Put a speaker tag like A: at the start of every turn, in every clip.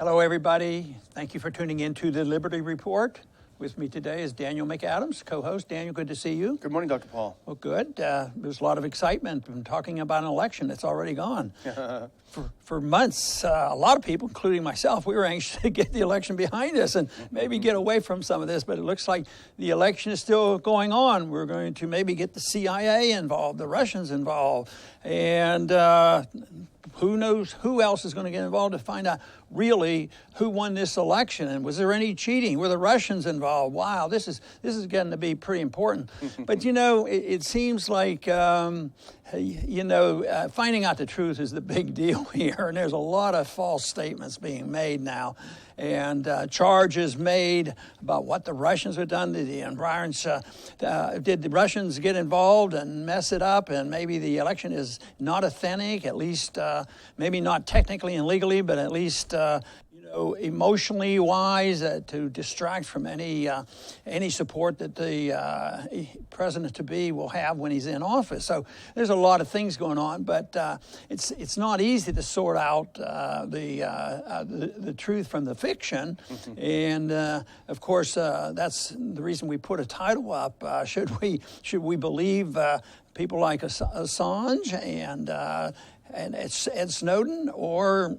A: Hello, everybody. Thank you for tuning in to the Liberty Report. With me today is Daniel McAdams, co-host. Daniel, good to see you.
B: Good morning, Dr. Paul.
A: Well, good. There's a lot of excitement from talking about an election that's already gone. For months, a lot of people, including myself, we were anxious to get the election behind us and maybe get away from some of this, but it looks like the election is still going on. We're going to maybe get the CIA involved, the Russians involved, and who knows who else is going to get involved to find out really who won this election, and was there any cheating? Were the Russians involved? Wow, this is getting to be pretty important. But it seems like finding out the truth is the big deal here, and there's a lot of false statements being made now, and charges made about what the Russians have done to the environs. Did the Russians get involved and mess it up, and maybe the election is not authentic, at least maybe not technically and legally, but at least emotionally wise, to distract from any support that the president-to-be will have when he's in office. So there's a lot of things going on, but it's not easy to sort out the truth from the fiction. And of course, that's the reason we put a title up. Should we believe people like Assange and Ed Snowden, or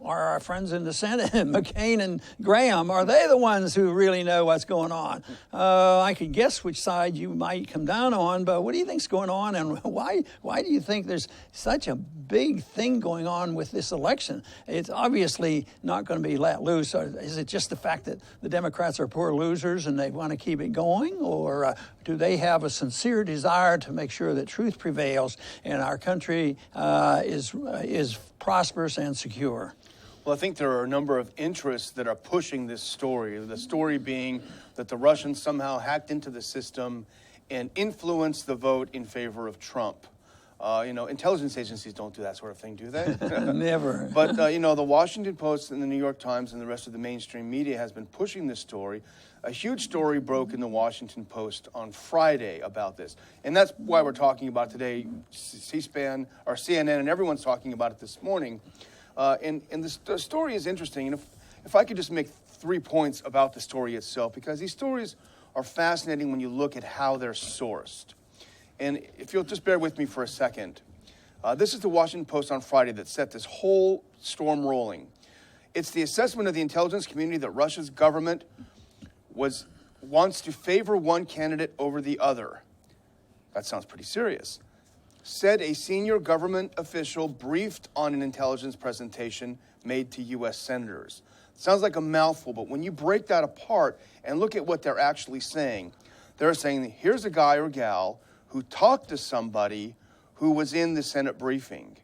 A: are our friends in the Senate, McCain and Graham, are they the ones who really know what's going on? I could guess which side you might come down on, but what do you think's going on, and why do you think there's such a big thing going on with this election? It's obviously not going to be let loose. Or is it just the fact that the Democrats are poor losers and they want to keep it going, or do they have a sincere desire to make sure that truth prevails and our country is prosperous and secure?
B: Well, I think there are a number of interests that are pushing this story. The story being that the Russians somehow hacked into the system and influenced the vote in favor of Trump. Intelligence agencies don't do that sort of thing, do they?
A: Never.
B: But, the Washington Post and the New York Times and the rest of the mainstream media has been pushing this story. A huge story broke in the Washington Post on Friday about this. And that's why we're talking about it today. C-SPAN or CNN and everyone's talking about it this morning. And the story is interesting. And if I could just make 3 points about the story itself, because these stories are fascinating when you look at how they're sourced. And if you'll just bear with me for a second. This is the Washington Post on Friday that set this whole storm rolling. It's the assessment of the intelligence community that Russia's government wants to favor one candidate over the other. That sounds pretty serious. Said a senior government official briefed on an intelligence presentation made to U.S. senators. Sounds like a mouthful, but when you break that apart and look at what they're actually saying, they're saying, here's a guy or gal who talked to somebody who was in the Senate briefing.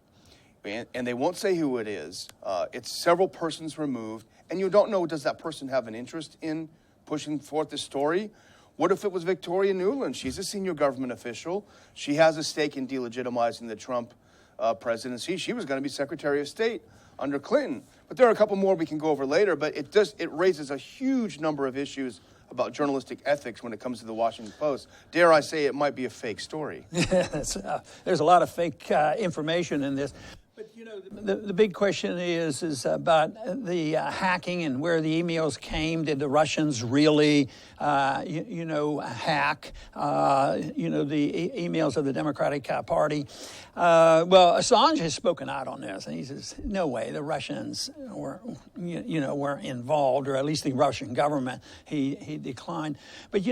B: And they won't say who it is. It's several persons removed, and you don't know, does that person have an interest in pushing forth the story? What if it was Victoria Nuland? She's a senior government official. She has a stake in delegitimizing the Trump presidency. She was going to be Secretary of State under Clinton. But there are a couple more we can go over later, but it raises a huge number of issues about journalistic ethics when it comes to the Washington Post. Dare I say it might be a fake story.
A: There's a lot of fake information in this. But, the big question is about the hacking and where the emails came. Did the Russians really, hack, the emails of the Democratic Party? Well, Assange has spoken out on this, and he says, no way, the Russians weren't involved, or at least the Russian government. He declined. But,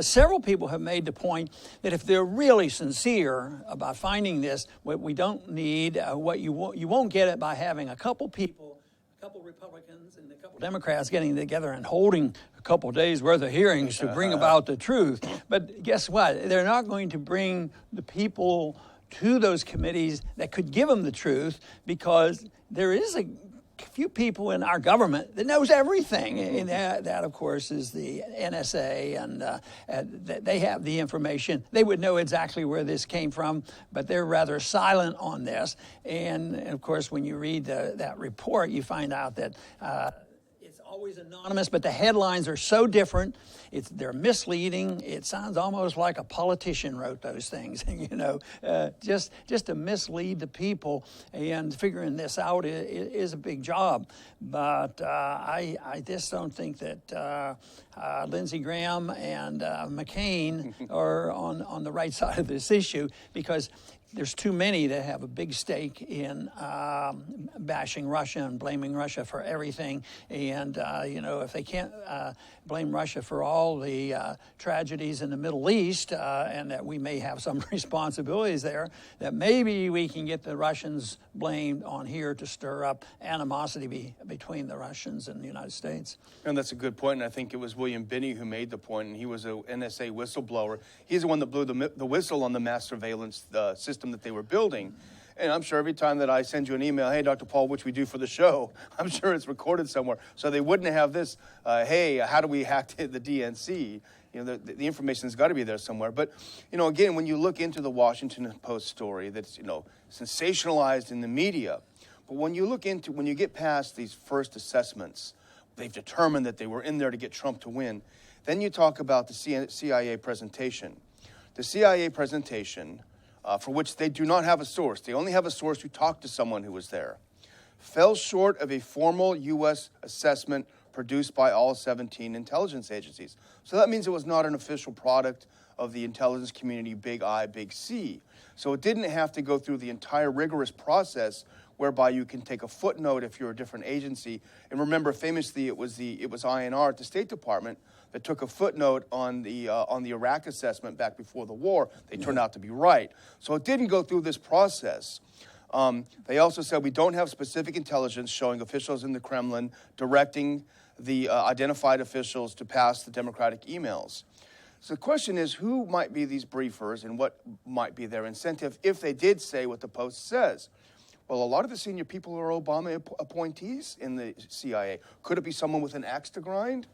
A: several people have made the point that if they're really sincere about finding this, what we don't need, you won't get it by having a couple people, a couple Republicans and a couple Democrats getting together and holding a couple days worth of hearings to bring about the truth. But guess what? They're not going to bring the people to those committees that could give them the truth, because there is a few people in our government that knows everything. And that, of course, is the NSA, and they have the information. They would know exactly where this came from, but they're rather silent on this. And of course, when you read that report, you find out that it's always anonymous, but the headlines are so different. They're misleading. It sounds almost like a politician wrote those things, just to mislead the people. And figuring this out is a big job. But I just don't think that Lindsey Graham and McCain are on the right side of this issue, because there's too many that have a big stake in bashing Russia and blaming Russia for everything. And, if they can't blame Russia for all the tragedies in the Middle East, and that we may have some responsibilities there, that maybe we can get the Russians blamed on here to stir up animosity between the Russians and the United States.
B: And that's a good point, and I think it was William Binney who made the point, and he was a NSA whistleblower. He's the one that blew the whistle on the mass surveillance system that they were building. And I'm sure every time that I send you an email, hey, Dr. Paul, which we do for the show, I'm sure it's recorded somewhere. So they wouldn't have this, hey, how do we hack the DNC? The information's got to be there somewhere. But, again, when you look into the Washington Post story that's, sensationalized in the media, but when you get past these first assessments, they've determined that they were in there to get Trump to win, then you talk about the CIA presentation. The CIA presentation, for which they do not have a source, they only have a source who talked to someone who was there, fell short of a formal U.S. assessment produced by all 17 intelligence agencies. So that means it was not an official product of the intelligence community, big I, big C. So it didn't have to go through the entire rigorous process whereby you can take a footnote if you're a different agency. And remember, famously, it was INR at the State Department that took a footnote on the Iraq assessment back before the war. They turned out to be right. So it didn't go through this process. They also said we don't have specific intelligence showing officials in the Kremlin directing the identified officials to pass the Democratic emails. So the question is, who might be these briefers and what might be their incentive if they did say what the Post says? Well, a lot of the senior people are Obama appointees in the CIA. Could it be someone with an axe to grind?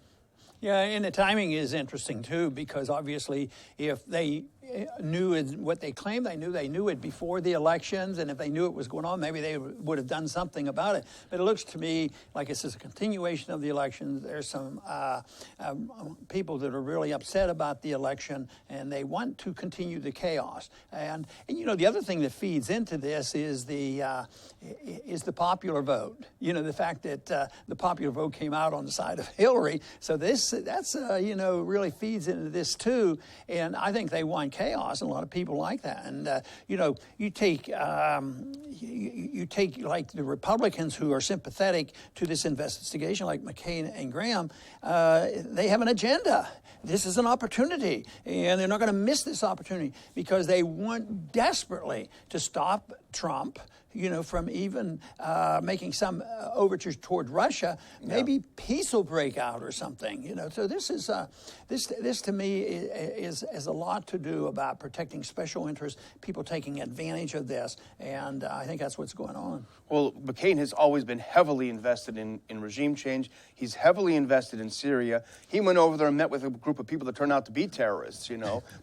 A: Yeah, and the timing is interesting, too, because obviously if they knew what they claimed they knew it before the elections, and if they knew it was going on, maybe they would have done something about it. But it looks to me like it's just a continuation of the elections. There's some people that are really upset about the election, and they want to continue the chaos. And the other thing that feeds into this is the popular vote. The fact that the popular vote came out on the side of Hillary. So that's really feeds into this too. And I think they want chaos, and a lot of people like that. And you take like the Republicans who are sympathetic to this investigation, like McCain and Graham. They have an agenda. This is an opportunity, and they're not going to miss this opportunity because they want desperately to stop Trump, from even making some overtures toward Russia. Maybe peace will break out or something. So this is this to me is a lot to do about protecting special interests, people taking advantage of this, and I think that's what's going on.
B: Well, McCain has always been heavily invested in regime change. He's heavily invested in Syria. He went over there and met with a group of people that turned out to be terrorists,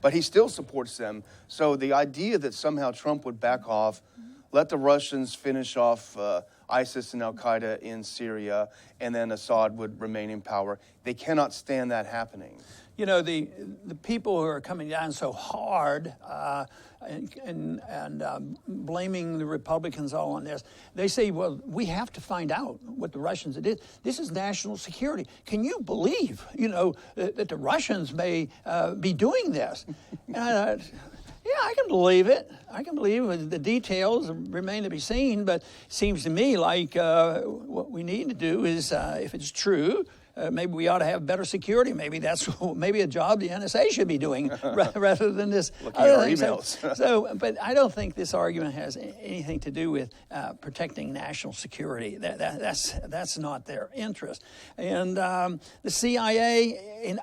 B: but he still supports them. So the idea that somehow Trump would back off, let the Russians finish off ISIS and Al-Qaeda in Syria, and then Assad would remain in power, they cannot stand that happening.
A: The people who are coming down so hard and blaming the Republicans all on this, they say, well, we have to find out what the Russians did. This is national security. Can you believe, that the Russians may be doing this? And yeah, I can believe it. I can believe it. The details remain to be seen, but it seems to me like what we need to do is, if it's true, maybe we ought to have better security. Maybe that's a job the NSA should be doing rather than this.
B: Looking at our emails.
A: But I don't think this argument has anything to do with protecting national security. That's not their interest. And the CIA,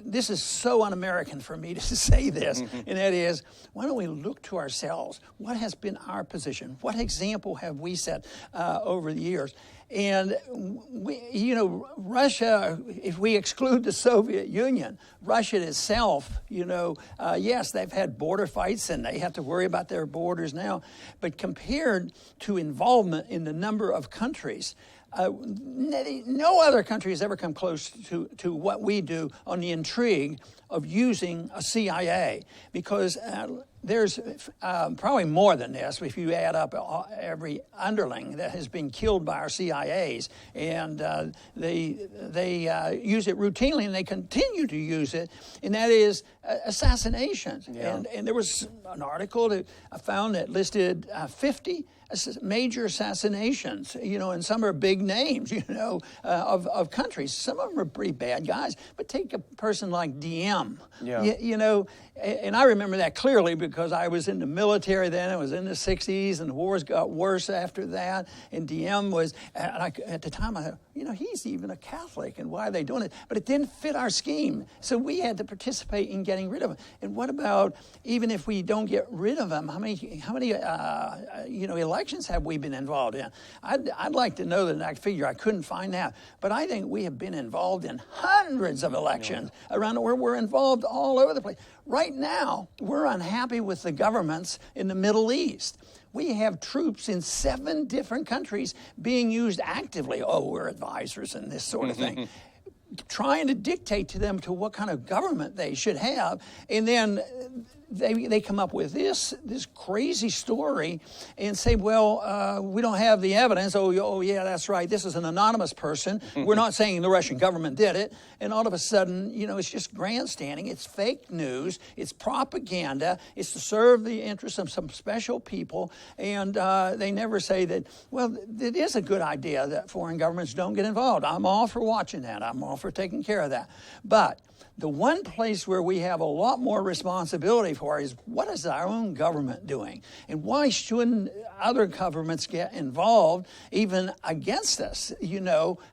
A: this is so un-American for me to say this, and that is, why don't we look to ourselves? What has been our position? What example have we set over the years? And Russia, if we exclude the Soviet Union, Russia itself, yes, they've had border fights and they have to worry about their borders now. But compared to involvement in the number of countries, no other country has ever come close to what we do on the intrigue of using a CIA, because there's probably more than this if you add up every underling that has been killed by our CIAs, and they use it routinely, and they continue to use it, and that is assassinations. Yeah. And there was an article that I found that listed 50 major assassinations, and some are big names, of countries. Some of them are pretty bad guys, but take a person like Diem, and I remember that clearly because I was in the military then. It was in the 60s, and the wars got worse after that, and Diem was, at the time I thought, he's even a Catholic, and why are they doing it? But it didn't fit our scheme, so we had to participate in getting rid of him. And what about, even if we don't get rid of him, how many elections have we been involved in? I'd like to know that. I figure I couldn't find that, but I think we have been involved in hundreds of elections around the world. We're involved all over the place. Right now, we're unhappy with the governments in the Middle East. We have troops in 7 different countries being used actively. Oh, we're advisors and this sort of thing. Trying to dictate to them to what kind of government they should have. And then they come up with this crazy story and say, well, we don't have the evidence. Oh, yeah, that's right. This is an anonymous person. We're not saying the Russian government did it. And all of a sudden, it's just grandstanding. It's fake news. It's propaganda. It's to serve the interests of some special people. And they never say that, well, it is a good idea that foreign governments don't get involved. I'm all for watching that. I'm all for taking care of that. But the one place where we have a lot more responsibility for is, what is our own government doing? And why shouldn't other governments get involved, even against us,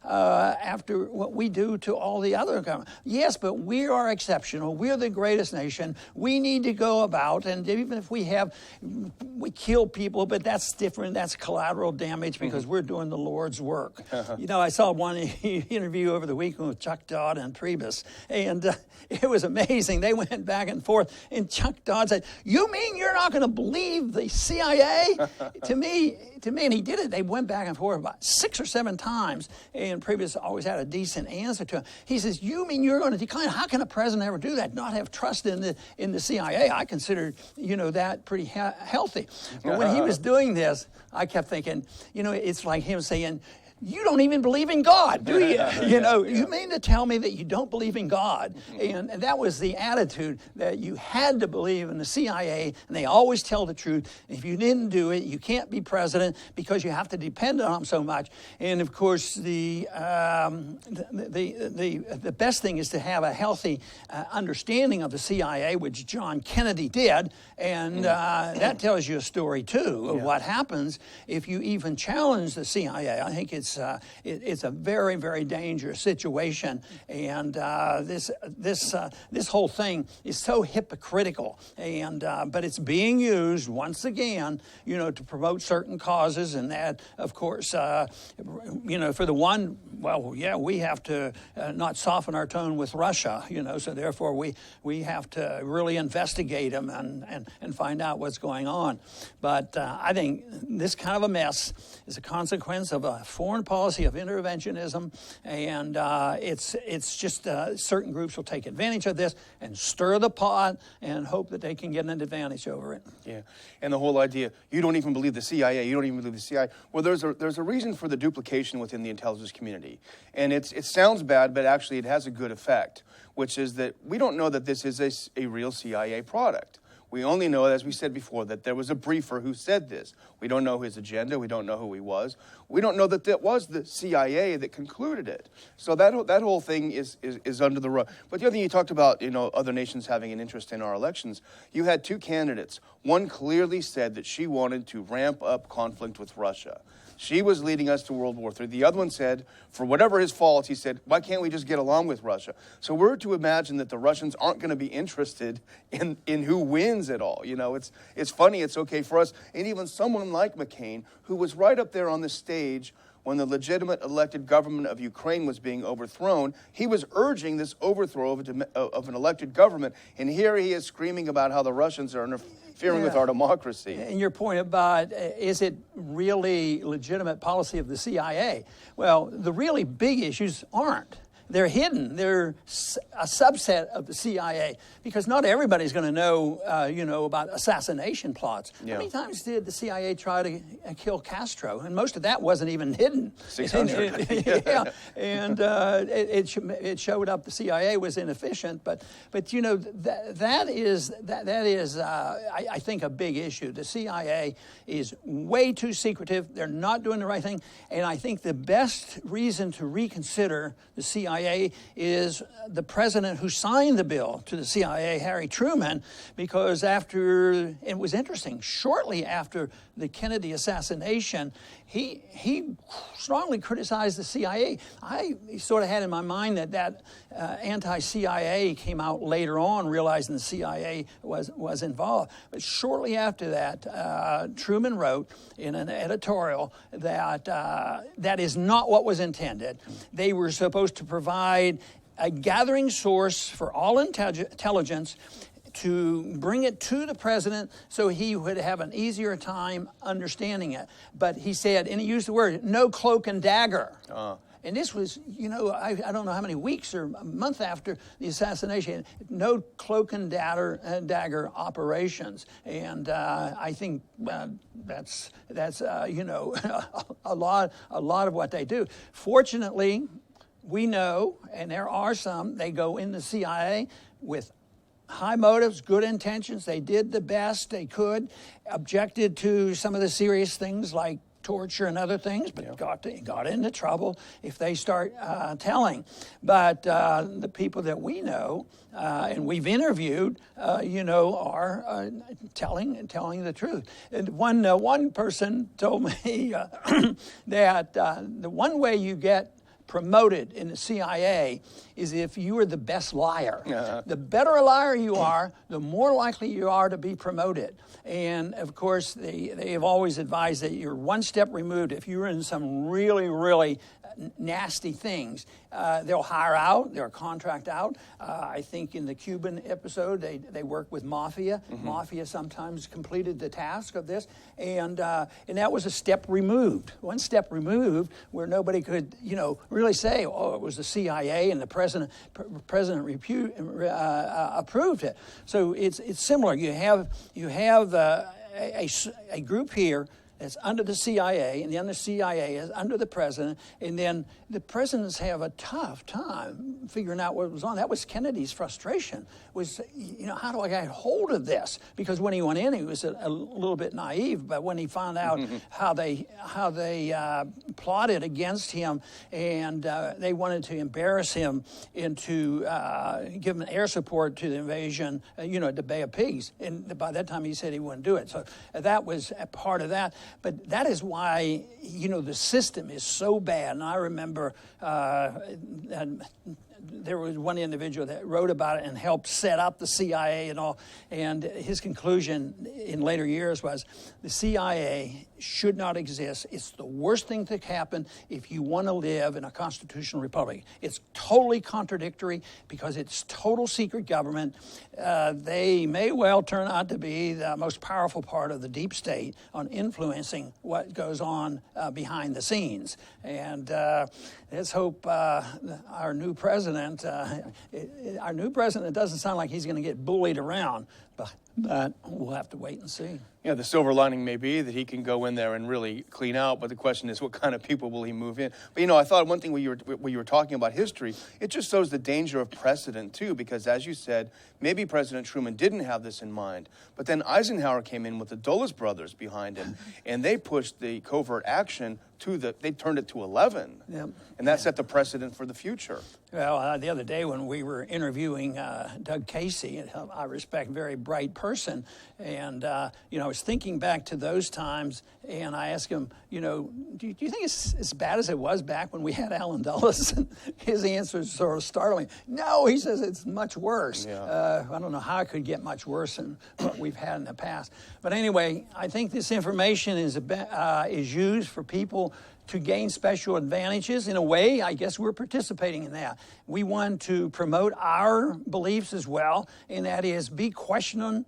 A: after what we do to all the other governments? Yes, but we are exceptional. We're the greatest nation. We need to go about, and even if we kill people, but that's different. That's collateral damage because we're doing the Lord's work. I saw one interview over the weekend with Chuck Todd and Priebus, and it was amazing. They went back and forth, and Chuck Todd said, "You mean you're not going to believe the CIA?" to me, and he did it. They went back and forth about 6 or 7 times, and Priebus always had a decent answer to him. He says, "You mean you're going to decline? How can a president ever do that? Not have trust in the CIA?" I consider that pretty healthy. But when he was doing this, I kept thinking, it's like him saying, "You don't even believe in God, do you?" You mean to tell me that you don't believe in God? And that was the attitude, that you had to believe in the CIA, and they always tell the truth. If you didn't do it, you can't be president because you have to depend on them so much. And of course, the best thing is to have a healthy understanding of the CIA, which John Kennedy did, and that tells you a story too of what happens if you even challenge the CIA. I think it's a very, very dangerous situation, and this whole thing is so hypocritical. And but it's being used once again, to promote certain causes, and that, of course, for the one, well, yeah, we have to not soften our tone with Russia, so therefore we have to really investigate them and find out what's going on. But I think this kind of a mess is a consequence of a foreign policy of interventionism, and it's just certain groups will take advantage of this and stir the pot and hope that they can get an advantage over it.
B: Yeah, and the whole idea, you don't even believe the CIA, you don't even believe the CIA. Well, there's a reason for the duplication within the intelligence community, and it sounds bad, but actually it has a good effect, which is that we don't know that this is a real CIA product. We only know, as we said before, that there was a briefer who said this. We don't know his agenda. We don't know who he was. We don't know that it was the CIA that concluded it. So that whole thing is under the rug. But the other thing you talked about, other nations having an interest in our elections, you had 2 candidates. One clearly said that she wanted to ramp up conflict with Russia. She was leading us to World War III. The other one said, for whatever his fault, he said, why can't we just get along with Russia? So we're to imagine that the Russians aren't going to be interested in who wins at all. It's funny, it's okay for us. And even someone like McCain, who was right up there on the stage when the legitimate elected government of Ukraine was being overthrown. He was urging this overthrow of an elected government, and here he is screaming about how the Russians are interfering with our democracy.
A: And your point about, is it really legitimate policy of the CIA? Well, the really big issues aren't. They're hidden. They're a subset of the CIA, because not everybody's going to know, about assassination plots. Yeah. How many times did the CIA try to kill Castro? And most of that wasn't even hidden.
B: 600.
A: Yeah, and it showed up the CIA was inefficient. But that is I think a big issue. The CIA is way too secretive. They're not doing the right thing. And I think the best reason to reconsider the CIA is the president who signed the bill to the CIA, Harry Truman, because it was interesting, shortly after the Kennedy assassination, he strongly criticized the CIA. I sort of had in my mind that anti-CIA came out later on, realizing the CIA was involved. But shortly after that, Truman wrote in an editorial that that is not what was intended. They were supposed to provide a gathering source for all intelligence to bring it to the president so he would have an easier time understanding it. But he said, and he used the word, no cloak and dagger. And this was, I don't know how many weeks or a month after the assassination, no cloak and dagger operations. And I think that's a lot of what they do. Fortunately, we know, and there are some, they go in the CIA with high motives, good intentions. They did the best they could, objected to some of the serious things like torture and other things, but got into trouble if they start telling. But the people that we know and we've interviewed, are telling the truth. And one person told me that the one way you get promoted in the CIA is if you are the best liar. Uh-huh. The better a liar you are, the more likely you are to be promoted. And of course, they have always advised that you're one step removed. If you're in some really, really nasty things, they'll hire out, they'll contract out. I think in the Cuban episode, they work with Mafia. Mm-hmm. Mafia sometimes completed the task of this. And that was a step removed, one step removed, where nobody could, really say, oh, it was the CIA and the president approved it. So it's similar. You have a group here that's under the CIA, and then the CIA is under the president, and then the presidents have a tough time figuring out what was on. That was Kennedy's frustration, was, how do I get hold of this? Because when he went in, he was a little bit naive, but when he found out how they plotted against him, and they wanted to embarrass him into give him air support to the invasion, at the Bay of Pigs, and by that time he said he wouldn't do it. So that was a part of that. But that is why, the system is so bad. And I remember there was one individual that wrote about it and helped set up the CIA and all. And his conclusion in later years was the CIA should not exist. It's the worst thing to happen if you want to live in a constitutional republic. It's totally contradictory because it's total secret government. They may well turn out to be the most powerful part of the deep state on influencing what goes on behind the scenes. And let's hope our new president doesn't sound like he's going to get bullied around, but we'll have to wait and see.
B: Yeah, the silver lining may be that he can go in there and really clean out, but the question is, what kind of people will he move in? But, I thought one thing when you were talking about history, it just shows the danger of precedent, too, because, as you said, maybe President Truman didn't have this in mind, but then Eisenhower came in with the Dulles brothers behind him, and they pushed the covert action they turned it to 11,
A: yep.
B: And that set the precedent for the future.
A: Well, the other day when we were interviewing Doug Casey, I respect, very bright person, and I was thinking back to those times, and I asked him, do you think it's as bad as it was back when we had Alan Dulles? And his answer is sort of startling. No, he says it's much worse. Yeah. I don't know how it could get much worse than what we've had in the past. But anyway, I think this information is used for people to gain special advantages. In a way, I guess we're participating in that. We want to promote our beliefs as well, and that is be questioning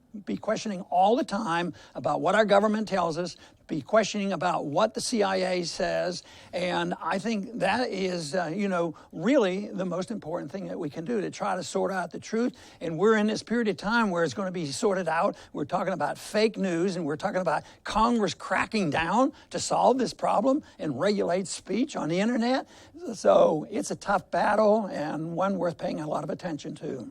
A: all the time about what our government tells us, be questioning about what the CIA says, and I think that is, really the most important thing that we can do to try to sort out the truth. And we're in this period of time where it's going to be sorted out. We're talking about fake news, and we're talking about Congress cracking down to solve this problem and regulate speech on the internet. So it's a tough battle and one worth paying a lot of attention to.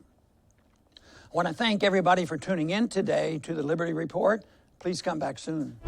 A: I want to thank everybody for tuning in today to the Liberty Report. Please come back soon.